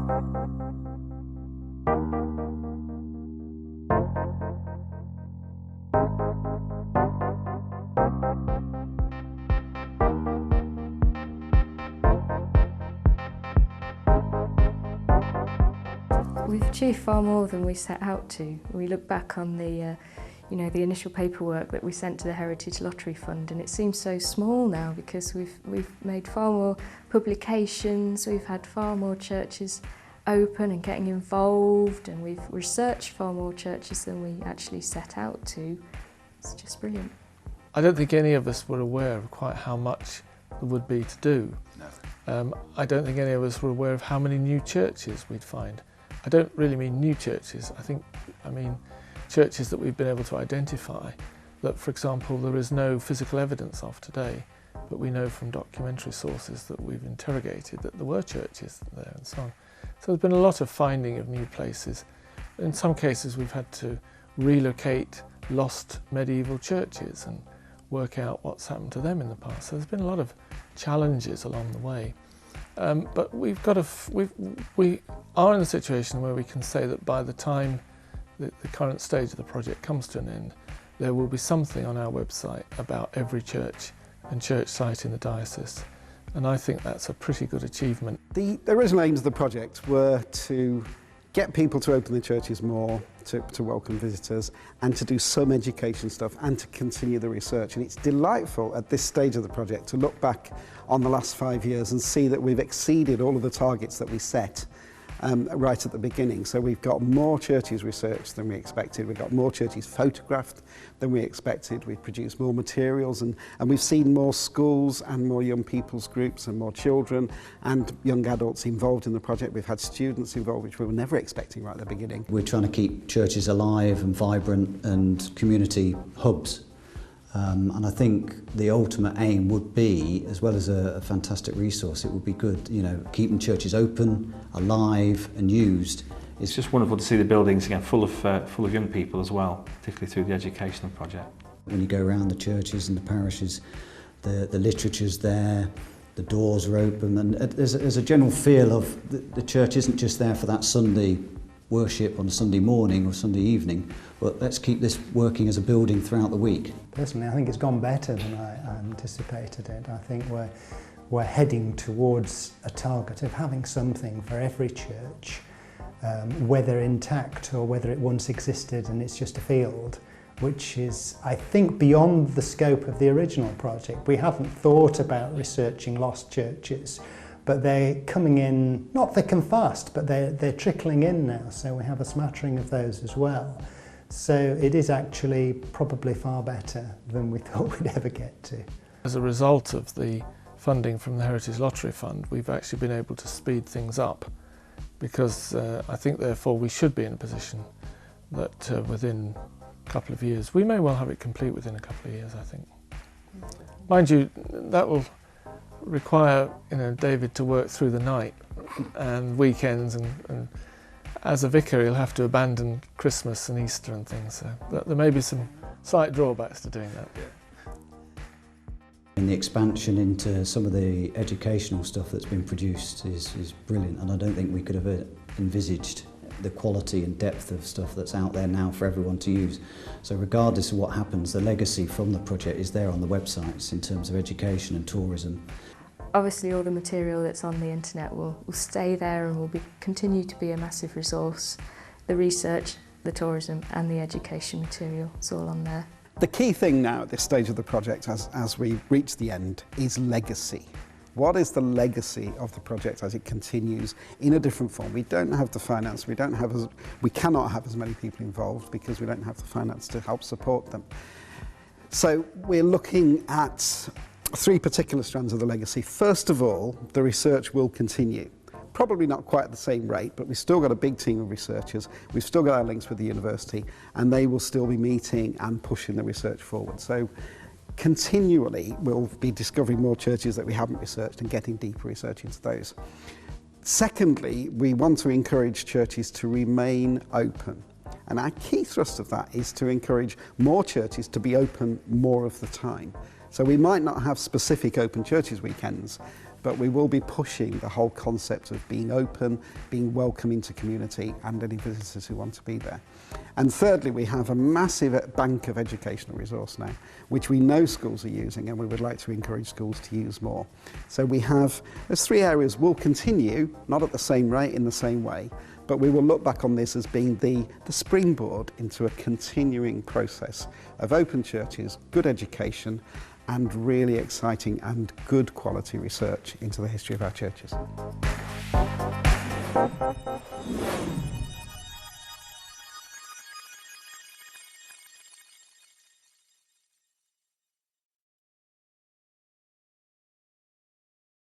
We've achieved far more than we set out to. We look back on the initial paperwork that we sent to the Heritage Lottery Fund, and it seems so small now because we've made far more publications, we've had far more churches open and getting involved, and we've researched far more churches than we actually set out to. It's just brilliant. I don't think any of us were aware of quite how much there would be to do. No. I don't think any of us were aware of how many new churches we'd find. I don't really mean new churches, I mean churches that we've been able to identify that, for example, there is no physical evidence of today, but we know from documentary sources that we've interrogated that there were churches there and so on. So there's been a lot of finding of new places. In some cases we've had to relocate lost medieval churches and work out what's happened to them in the past. So there's been a lot of challenges along the way. But we are in a situation where we can say that by the time the current stage of the project comes to an end, there will be something on our website about every church and church site in the diocese. And I think that's a pretty good achievement. The original aims of the project were to get people to open the churches more, to welcome visitors, and to do some education stuff and to continue the research. And it's delightful at this stage of the project to look back on the last 5 years and see that we've exceeded all of the targets that we set right at the beginning. So we've got more churches researched than we expected, we've got more churches photographed than we expected, we've produced more materials, and we've seen more schools and more young people's groups and more children and young adults involved in the project. We've had students involved, which we were never expecting right at the beginning. We're trying to keep churches alive and vibrant and community hubs. And I think the ultimate aim would be, as well as a fantastic resource, it would be good, keeping churches open, alive and used. It's just wonderful to see the buildings again full of young people as well, particularly through the educational project. When you go around the churches and the parishes, the literature's there, the doors are open, and there's a general feel of the church isn't just there for that Sunday worship on a Sunday morning or Sunday evening, but let's keep this working as a building throughout the week. Personally, I think it's gone better than I anticipated it. I think we're heading towards a target of having something for every church, whether intact or whether it once existed and it's just a field, which is, I think, beyond the scope of the original project. We haven't thought about researching lost churches, but they're coming in, not thick and fast, but they're trickling in now, so we have a smattering of those as well. So it is actually probably far better than we thought we'd ever get to. As a result of the funding from the Heritage Lottery Fund, we've actually been able to speed things up, because I think therefore we should be in a position that within a couple of years, we may well have it complete within a couple of years, I think. Mind you, that will require David to work through the night and weekends, and as a vicar he'll have to abandon Christmas and Easter and things, so there may be some slight drawbacks to doing that. And the expansion into some of the educational stuff that's been produced is brilliant, and I don't think we could have envisaged the quality and depth of stuff that's out there now for everyone to use. So regardless of what happens, the legacy from the project is there on the websites in terms of education and tourism. Obviously all the material that's on the internet will stay there and will continue to be a massive resource. The research, the tourism and the education material, it's all on there. The key thing now at this stage of the project, as we reach the end, is legacy. What is the legacy of the project as it continues in a different form? We don't have the finance, we cannot have as many people involved because we don't have the finance to help support them. So we're looking at 3 particular strands of the legacy. First of all, the research will continue. Probably not quite at the same rate, but we've still got a big team of researchers. We've still got our links with the university, and they will still be meeting and pushing the research forward. So continually, we'll be discovering more churches that we haven't researched and getting deeper research into those. Secondly, we want to encourage churches to remain open. And our key thrust of that is to encourage more churches to be open more of the time. So we might not have specific open churches weekends, but we will be pushing the whole concept of being open, being welcoming to community and any visitors who want to be there. And thirdly, we have a massive bank of educational resource now, which we know schools are using, and we would like to encourage schools to use more. So there's 3 areas we'll continue, not at the same rate, in the same way, but we will look back on this as being the springboard into a continuing process of open churches, good education, and really exciting and good quality research into the history of our churches.